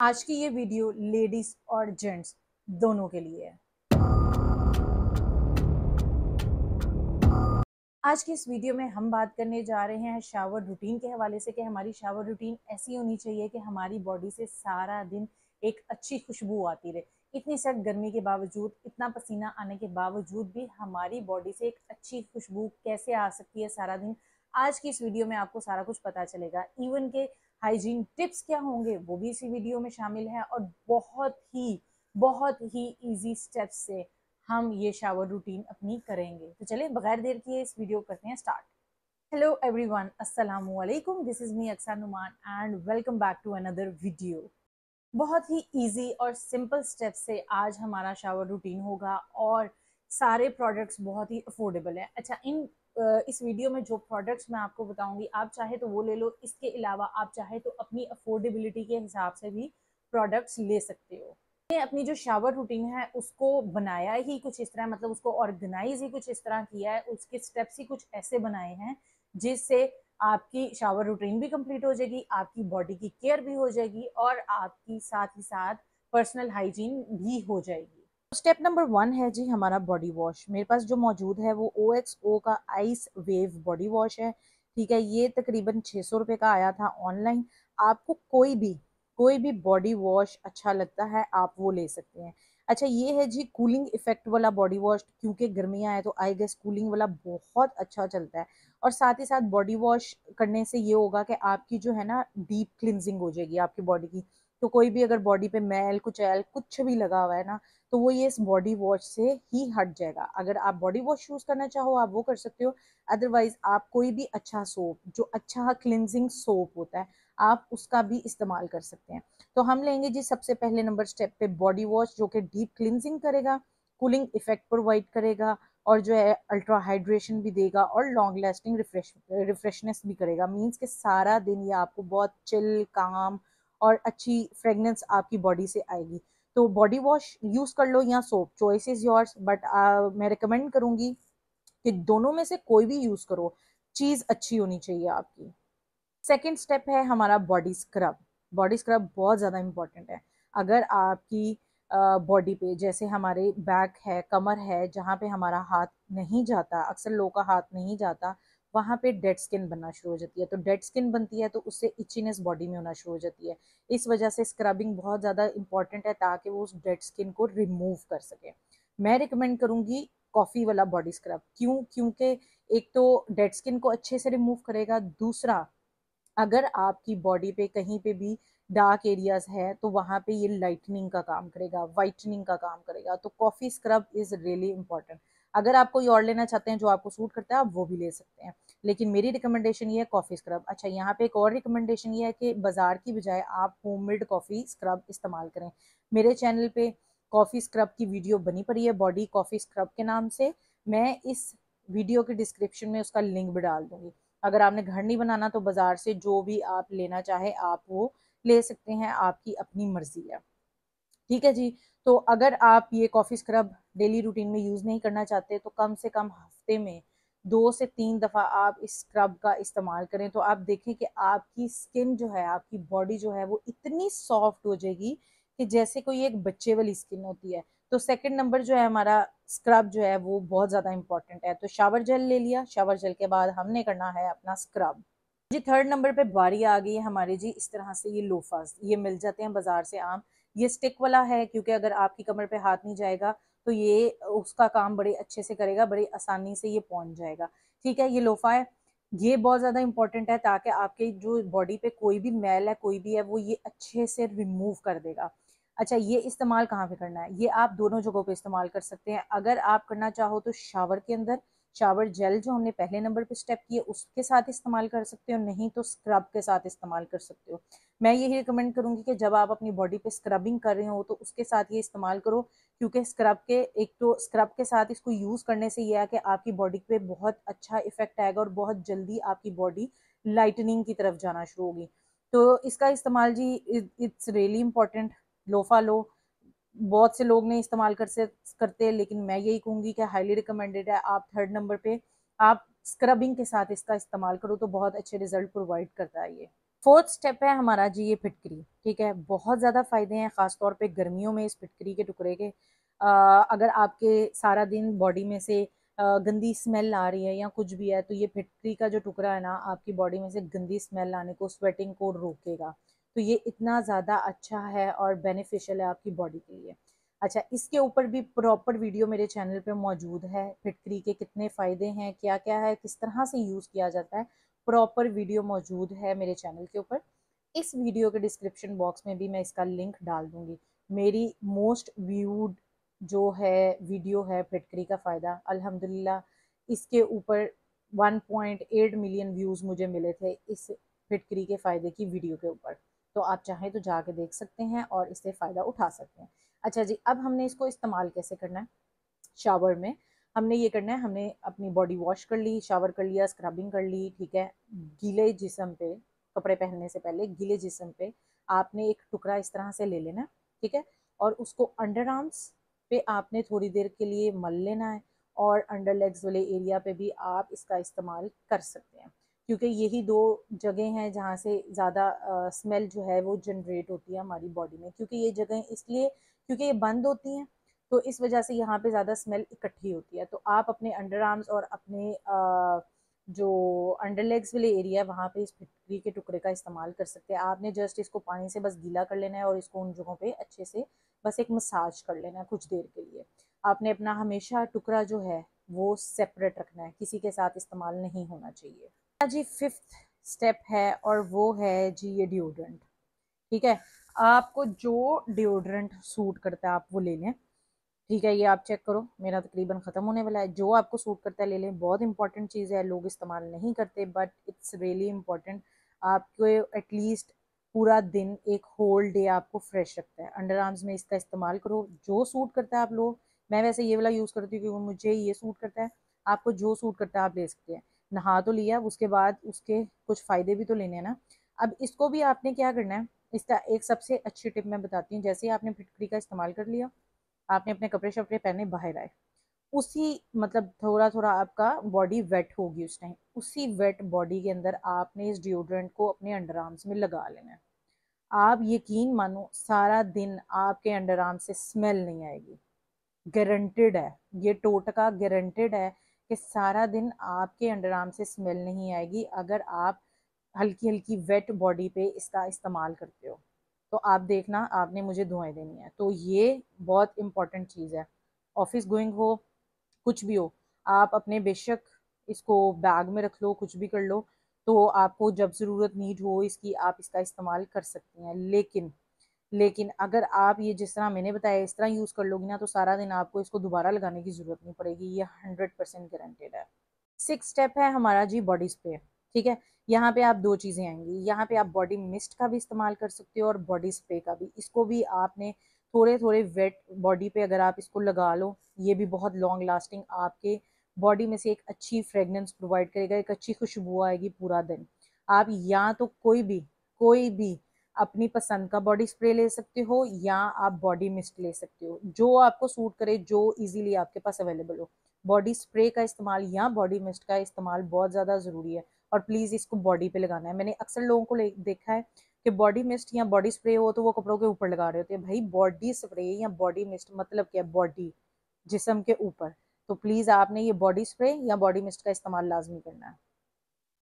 आज की ये वीडियो लेडीज और जेंट्स दोनों के लिए है। आज की इस वीडियो में हम बात करने जा रहे हैं शावर रूटीन के हवाले से कि हमारी शावर रूटीन ऐसी होनी चाहिए कि हमारी बॉडी से सारा दिन एक अच्छी खुशबू आती रहे। इतनी सख्त गर्मी के बावजूद, इतना पसीना आने के बावजूद भी हमारी बॉडी से एक अच्छी खुशबू कैसे आ सकती है सारा दिन, आज की इस वीडियो में आपको सारा कुछ पता चलेगा। इवन के हाइजीन टिप्स क्या होंगे वो भी इसी वीडियो में शामिल है और बहुत ही इजी स्टेप्स से हम ये शावर रूटीन अपनी करेंगे। तो चलिए बगैर देर किए इस वीडियो करते हैं स्टार्ट। हेलो एवरीवन, अस्सलामु अलैकुम, this is me Aksar Numan and welcome back to another video. बहुत ही इजी और सिंपल स्टेप से आज हमारा शावर रूटीन होगा और सारे प्रोडक्ट्स बहुत ही अफोर्डेबल है। अच्छा, इस वीडियो में जो प्रोडक्ट्स मैं आपको बताऊंगी, आप चाहे तो वो ले लो, इसके अलावा आप चाहे तो अपनी अफोर्डेबिलिटी के हिसाब से भी प्रोडक्ट्स ले सकते हो। अपनी जो शावर रूटीन है उसको बनाया ही कुछ इस तरह, मतलब उसको ऑर्गेनाइज ही कुछ इस तरह किया है, उसके स्टेप्स ही कुछ ऐसे बनाए हैं जिससे आपकी शावर रूटीन भी कंप्लीट हो जाएगी, आपकी बॉडी की केयर भी हो जाएगी और आपकी साथ ही साथ पर्सनल हाइजीन भी हो जाएगी। स्टेप नंबर 1 है जी हमारा बॉडी वॉश। मेरे पास जो मौजूद है वो OXO का आइस वेव बॉडी वॉश है। ठीक है, ये तकरीबन 600 रुपये का आया था ऑनलाइन। आपको कोई भी बॉडी वॉश अच्छा लगता है आप वो ले सकते हैं। अच्छा, ये है जी कूलिंग इफेक्ट वाला बॉडी वॉश, क्योंकि गर्मियाँ है तो आई गेस कूलिंग वाला बहुत अच्छा चलता है। और साथ ही साथ बॉडी वॉश करने से ये होगा कि आपकी जो है ना डीप क्लिनजिंग हो जाएगी आपकी बॉडी की। तो कोई भी अगर बॉडी पे मैल कुचैल कुछ भी लगा हुआ है ना, तो वो ये इस बॉडी वॉश से ही हट जाएगा। अगर आप बॉडी वॉश यूज करना चाहो आप वो कर सकते हो, अदरवाइज आप कोई भी अच्छा सोप, जो अच्छा क्लिनजिंग सोप होता है, आप उसका भी इस्तेमाल कर सकते हैं। तो हम लेंगे जी सबसे पहले नंबर स्टेप पे बॉडी वॉश, जो कि डीप क्लिनजिंग करेगा, कूलिंग इफेक्ट प्रोवाइड करेगा और जो है अल्ट्रा हाइड्रेशन भी देगा और लॉन्ग लास्टिंग रिफ्रेशनेस भी करेगा। मीन्स के सारा दिन ये आपको बहुत चिल, काम और अच्छी फ्रेगनेंस आपकी बॉडी से आएगी। तो बॉडी वॉश यूज कर लो या soap, choice is yours, but मैं रिकमेंड करूंगी कि दोनों में से कोई भी यूज करो, चीज अच्छी होनी चाहिए आपकी। सेकेंड स्टेप है हमारा बॉडी स्क्रब। बॉडी स्क्रब बहुत ज़्यादा इंपॉर्टेंट है। अगर आपकी बॉडी पे, जैसे हमारे बैक है, कमर है, जहाँ पे हमारा हाथ नहीं जाता, अक्सर लोगों का हाथ नहीं जाता, वहाँ पे डेड स्किन बनना शुरू हो जाती है। तो डेड स्किन बनती है तो उससे इचीनेस बॉडी में होना शुरू हो जाती है। इस वजह से स्क्रबिंग बहुत ज़्यादा इंपॉर्टेंट है ताकि वो उस डेड स्किन को रिमूव कर सके। मैं रिकमेंड करूँगी कॉफ़ी वाला बॉडी स्क्रब। क्यों? क्योंकि एक तो डेड स्किन को अच्छे से रिमूव करेगा, दूसरा अगर आपकी बॉडी पे कहीं पे भी डार्क एरियाज है तो वहां पे ये लाइटनिंग का काम करेगा, वाइटनिंग का काम करेगा। तो coffee scrub is really important. अगर आप कोई और लेना चाहते हैं जो आपको सूट करता है आप वो भी ले सकते हैं, लेकिन मेरी रिकमेंडेशन ये है कॉफी स्क्रब। अच्छा, यहाँ पे एक और रिकमेंडेशन ये है कि बाजार की बजाय आप होममेड कॉफी स्क्रब इस्तेमाल करें। मेरे चैनल पे कॉफी स्क्रब की वीडियो बनी पड़ी है बॉडी कॉफी स्क्रब के नाम से। मैं इस वीडियो के डिस्क्रिप्शन में उसका लिंक भी डाल दूंगी। अगर आपने घर नहीं बनाना तो बाजार से जो भी आप लेना चाहे आप वो ले सकते हैं, आपकी अपनी मर्जी है। ठीक है जी। तो अगर आप ये कॉफी स्क्रब डेली रूटीन में यूज नहीं करना चाहते तो कम से कम हफ्ते में 2 से 3 दफा आप इस स्क्रब का इस्तेमाल करें, तो आप देखें कि आपकी स्किन जो है, आपकी बॉडी जो है वो इतनी सॉफ्ट हो जाएगी कि जैसे कोई एक बच्चे वाली स्किन होती है। तो सेकंड नंबर जो है हमारा स्क्रब जो है वो बहुत ज्यादा इंपॉर्टेंट है। तो शावर जेल ले लिया, शावर जेल के बाद हमने करना है अपना स्क्रब। जी थर्ड नंबर पे बारी आ गई है हमारी जी, इस तरह से ये लोफास, ये मिल जाते हैं बाजार से आम। ये स्टिक वाला है क्योंकि अगर आपकी कमर पे हाथ नहीं जाएगा तो ये उसका काम बड़े अच्छे से करेगा, बड़ी आसानी से ये पहुंच जाएगा। ठीक है, ये लोफा है, ये बहुत ज्यादा इंपॉर्टेंट है ताकि आपके जो बॉडी पे कोई भी मैल है, कोई भी है, वो ये अच्छे से रिमूव कर देगा। अच्छा, ये इस्तेमाल कहाँ पे करना है? ये आप दोनों जगहों पे इस्तेमाल कर सकते हैं। अगर आप करना चाहो तो शावर के अंदर, शावर जेल जो हमने पहले नंबर पे स्टेप किए उसके साथ इस्तेमाल कर सकते हो, नहीं तो स्क्रब के साथ इस्तेमाल कर सकते हो। मैं यही रिकमेंड करूंगी कि जब आप अपनी बॉडी पे स्क्रबिंग कर रहे हो तो उसके साथ ये इस्तेमाल करो, क्योंकि स्क्रब के, एक तो स्क्रब के साथ इसको यूज करने से यह है कि आपकी बॉडी पे बहुत अच्छा इफेक्ट आएगा और बहुत जल्दी आपकी बॉडी लाइटनिंग की तरफ जाना शुरू होगी। तो इसका इस्तेमाल जी इट्स रियली इंपॉर्टेंट। लोफा लो, बहुत से लोग नहीं इस्तेमाल करते, लेकिन मैं यही कहूंगी कि हाईली रिकमेंडेड है। आप थर्ड नंबर पे आप स्क्रबिंग के साथ इसका इस्तेमाल करो तो बहुत अच्छे रिजल्ट प्रोवाइड करता है ये। फोर्थ स्टेप है हमारा जी ये फिटकरी। ठीक है, बहुत ज़्यादा फ़ायदे हैं ख़ासतौर पे गर्मियों में इस फिटकरी के टुकड़े के। अगर आपके सारा दिन बॉडी में से गंदी स्मेल आ रही है या कुछ भी है, तो ये फिटकरी का जो टुकड़ा है ना आपकी बॉडी में से गंदी स्मेल आने को, स्वेटिंग को रोकेगा। तो ये इतना ज़्यादा अच्छा है और बेनिफिशियल है आपकी बॉडी के लिए। अच्छा, इसके ऊपर भी प्रॉपर वीडियो मेरे चैनल पे मौजूद है, फिटकरी के कितने फ़ायदे हैं, क्या क्या है, किस तरह से यूज़ किया जाता है, प्रॉपर वीडियो मौजूद है मेरे चैनल के ऊपर। इस वीडियो के डिस्क्रिप्शन बॉक्स में भी मैं इसका लिंक डाल दूंगी। मेरी मोस्ट व्यूड जो है वीडियो है फिटकरी का फ़ायदा, अल्हम्दुलिल्लाह इसके ऊपर 1.8 मिलियन व्यूज़ मुझे मिले थे इस फिटकरी के फ़ायदे की वीडियो के ऊपर। तो आप चाहें तो जाके देख सकते हैं और इससे फ़ायदा उठा सकते हैं। अच्छा जी, अब हमने इसको इस्तेमाल कैसे करना है। शावर में हमने ये करना है, हमने अपनी बॉडी वॉश कर ली, शावर कर लिया, स्क्रबिंग कर ली। ठीक है, गीले जिस्म पे, कपड़े पहनने से पहले गीले जिस्म पे आपने एक टुकड़ा इस तरह से ले लेना है। ठीक है, और उसको अंडर आर्म्स पे आपने थोड़ी देर के लिए मल लेना है, और अंडर लेग्स वाले एरिया पे भी आप इसका इस्तेमाल कर सकते हैं, क्योंकि यही दो जगह हैं जहाँ से ज़्यादा स्मेल जो है वो जनरेट होती है हमारी बॉडी में। क्योंकि ये जगह इसलिए, क्योंकि ये बंद होती हैं, तो इस वजह से यहाँ पे ज़्यादा स्मेल इकट्ठी होती है। तो आप अपने अंडर आर्म्स और अपने जो अंडर लेग्स वाले एरिया है वहाँ पे इस फिटकरी के टुकड़े का इस्तेमाल कर सकते हैं। आपने जस्ट इसको पानी से बस गीला कर लेना है और इसको उन जगहों पे अच्छे से बस एक मसाज कर लेना है कुछ देर के लिए। आपने अपना हमेशा टुकड़ा जो है वो सेपरेट रखना है, किसी के साथ इस्तेमाल नहीं होना चाहिए। जी फिफ्थ स्टेप है और वो है जी ये डिओड्रेंट। ठीक है, आपको जो डिओड्रेंट सूट करता है आप वो ले लें। ठीक है, ये आप चेक करो, मेरा तकरीबन ख़त्म होने वाला है। जो आपको सूट करता है ले लें, बहुत इंपॉर्टेंट चीज़ है, लोग इस्तेमाल नहीं करते बट इट्स रियली इम्पॉर्टेंट। आपको एटलीस्ट पूरा दिन, एक होल डे आपको फ्रेश रखता है। अंडर आर्म्स में इसका इस्तेमाल करो, जो सूट करता है आप लो। मैं वैसे ये वाला यूज़ करती हूँ क्योंकि मुझे ये सूट करता है। आपको जो सूट करता है आप ले सकते हैं। नहा तो लिया, उसके बाद उसके कुछ फ़ायदे भी तो लेने हैं ना। अब इसको भी आपने क्या करना है, इसका एक सबसे अच्छी टिप मैं बताती हूँ। जैसे ही आपने फिटकरी का इस्तेमाल कर लिया, आपने अपने कपड़े शपड़े पहने बाहर आए, उसी मतलब थोड़ा थोड़ा आपका बॉडी वेट होगी उस टाइम, उसी वेट बॉडी के अंदर आपने इस डिओड्रेंट को अपने अंडर आर्म्स में लगा लेना है। आप यकीन मानो सारा दिन आपके अंडर आर्म से स्मेल नहीं आएगी, गारंटेड है, ये टोटका गारंटेड है कि सारा दिन आपके अंडर आर्म से स्मेल नहीं आएगी अगर आप हल्की हल्की वेट बॉडी पे इसका इस्तेमाल करते हो। तो आप देखना, आपने मुझे दुआएं देनी है। तो ये बहुत इंपॉर्टेंट चीज़ है। ऑफिस गोइंग हो, कुछ भी हो, आप अपने बेशक इसको बैग में रख लो, कुछ भी कर लो, तो आपको जब ज़रूरत नीड हो इसकी आप इसका इस्तेमाल कर सकती हैं। लेकिन लेकिन अगर आप ये जिस तरह मैंने बताया इस तरह यूज़ कर लोगी ना, तो सारा दिन आपको इसको दोबारा लगाने की ज़रूरत नहीं पड़ेगी, ये 100% गारंटेड है। सिक्स स्टेप है हमारा जी बॉडी स्प्रे। ठीक है, यहाँ पे आप दो चीज़ें आएंगी, यहाँ पे आप बॉडी मिस्ट का भी इस्तेमाल कर सकते हो और बॉडी स्प्रे का भी। इसको भी आपने थोड़े थोड़े वेट बॉडी पे अगर आप इसको लगा लो, ये भी बहुत लॉन्ग लास्टिंग आपके बॉडी में से एक अच्छी फ्रेगनेंस प्रोवाइड करेगा, एक अच्छी खुशबू आएगी पूरा दिन। आप या तो कोई भी अपनी पसंद का बॉडी स्प्रे ले सकते हो या आप बॉडी मिस्ट ले सकते हो, जो आपको सूट करे, जो इजीली आपके पास अवेलेबल हो। बॉडी स्प्रे का इस्तेमाल या बॉडी मिस्ट का इस्तेमाल बहुत ज़्यादा ज़रूरी है, और प्लीज़ इसको बॉडी पे लगाना है। मैंने अक्सर लोगों को देखा है कि बॉडी मिस्ट या बॉडी स्प्रे हो तो वो कपड़ों के ऊपर लगा रहे होते हैं। भाई बॉडी स्प्रे या बॉडी मिस्ट मतलब क्या है, बॉडी, जिस्म के ऊपर। तो प्लीज़ आपने ये बॉडी स्प्रे या बॉडी मिस्ट का इस्तेमाल लाजमी करना है।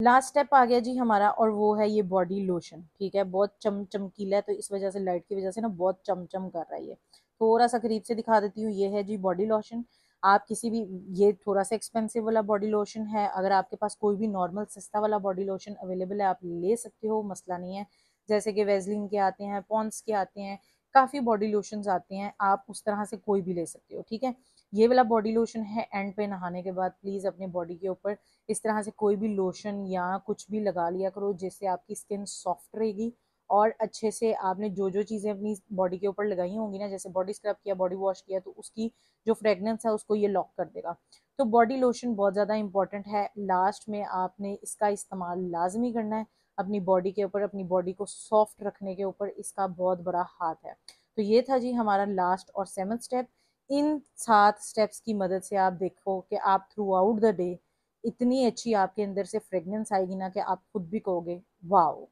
लास्ट स्टेप आ गया जी हमारा, और वो है ये बॉडी लोशन। ठीक है, बहुत चमकीला है तो इस वजह से, लाइट की वजह से ना बहुत चमचम कर रहा है ये। थोड़ा सा करीब से दिखा देती हूँ, ये है जी बॉडी लोशन। आप किसी भी, ये थोड़ा सा एक्सपेंसिव वाला बॉडी लोशन है, अगर आपके पास कोई भी नॉर्मल सस्ता वाला बॉडी लोशन अवेलेबल है आप ले सकते हो, मसला नहीं है। जैसे कि वेजलिन के आते हैं, पॉन्ड्स के आते हैं, काफ़ी बॉडी लोशंस आते हैं, आप उस तरह से कोई भी ले सकते हो। ठीक है, ये वाला बॉडी लोशन है, एंड पे नहाने के बाद प्लीज़ अपने बॉडी के ऊपर इस तरह से कोई भी लोशन या कुछ भी लगा लिया करो, जिससे आपकी स्किन सॉफ्ट रहेगी। और अच्छे से आपने जो जो चीज़ें अपनी बॉडी के ऊपर लगाई होंगी ना, जैसे बॉडी स्क्रब किया, बॉडी वॉश किया, तो उसकी जो फ्रेगनेंस है उसको ये लॉक कर देगा। तो बॉडी लोशन बहुत ज़्यादा इंपॉर्टेंट है, लास्ट में आपने इसका इस्तेमाल लाजमी करना है अपनी बॉडी के ऊपर, अपनी बॉडी को सॉफ्ट रखने के ऊपर इसका बहुत बड़ा हाथ है। तो ये था जी हमारा लास्ट और सेवंथ स्टेप। इन 7 स्टेप्स की मदद से आप देखो कि आप थ्रू आउट द डे इतनी अच्छी आपके अंदर से फ्रेगनेंस आएगी ना कि आप खुद भी कहोगे वाओ।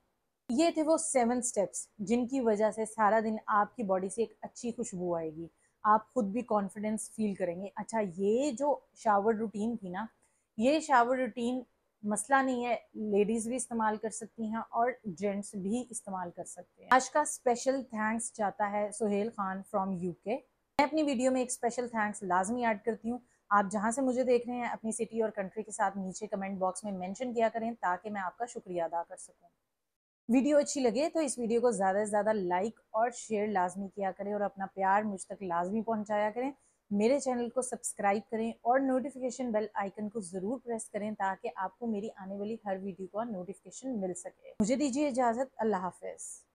ये थे वो 7 स्टेप्स जिनकी वजह से सारा दिन आपकी बॉडी से एक अच्छी खुशबू आएगी, आप खुद भी कॉन्फिडेंस फील करेंगे। अच्छा, ये जो शावर रूटीन थी ना, ये शावर रूटीन मसला नहीं है, लेडीज भी इस्तेमाल कर सकती हैं और जेंट्स भी इस्तेमाल कर सकते हैं। आज का स्पेशल थैंक्स जाता है सुहेल खान फ्रॉम यूके। मैं अपनी वीडियो में एक स्पेशल थैंक्स लाजमी ऐड करती हूँ। आप जहाँ से मुझे देख रहे हैं अपनी सिटी और कंट्री के साथ नीचे कमेंट बॉक्स में मेंशन किया करें ताकि मैं आपका शुक्रिया अदा कर सकूँ। वीडियो अच्छी लगे तो इस वीडियो को ज़्यादा से ज़्यादा लाइक और शेयर लाजमी किया करें और अपना प्यार मुझ तक लाजमी पहुंचाया करें। मेरे चैनल को सब्सक्राइब करें और नोटिफिकेशन बेल आइकन को ज़रूर प्रेस करें ताकि आपको मेरी आने वाली हर वीडियो का नोटिफिकेशन मिल सके। मुझे दीजिए इजाज़त। अल्लाह हाफिज़।